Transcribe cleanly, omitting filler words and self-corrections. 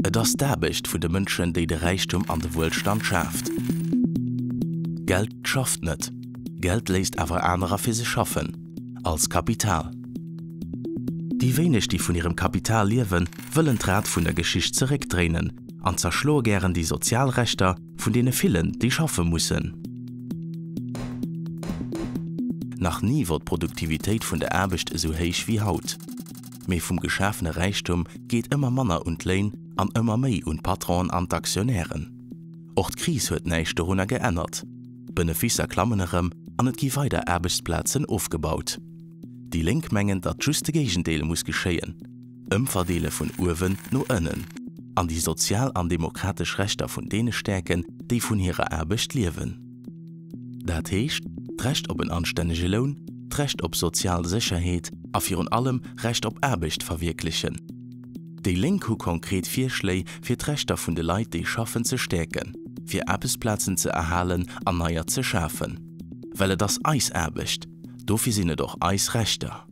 Et ass d'Aarbecht vun de Mënschen, déi de Reichtum an de Wohlstand schafft. Geld schafft net. Geld lässt awer anerer fir se schaffen, als Kapital. Die wenig, die vun ihrem Kapital liewen, wëllen d'Rad vun der Geschicht zurückdrehen an zerschlo gern die Sozialrechter vun dene vielen, die schaffen mussen. Nach nie wird Produktivitéit vun der Aarbecht so héich wie haut. Mei vum geschäfene Reichtum geht immer Manner und Lein an immer méi und Patron an d'Aktionären. Och d'Kris huet näicht runner geändert. Beneficer klammenerem an et gi weiter Erbechtsplatzen aufgebaut. Die Linkmengen dat juste Gegendeel muss geschéien. Verdeele vun Uwen no ënnen. An die sozial an demokratisch Rechter vun dene stärken, déi vun hireer Erbecht liewen. Dat heescht, d'Recht op en anstännege Lohn, d'Recht op Sozialsicherheet, a virun allem Recht op Erbecht verwirklichen. Déi Link hu konkret Virschlei fir d'Rechter vun de Leiit déi schaffen ze stärken, fir Erbesplatzen ze erhalen an neier ze schafen. Welle das Eis erbecht, dofir sinne doch Eisrechter.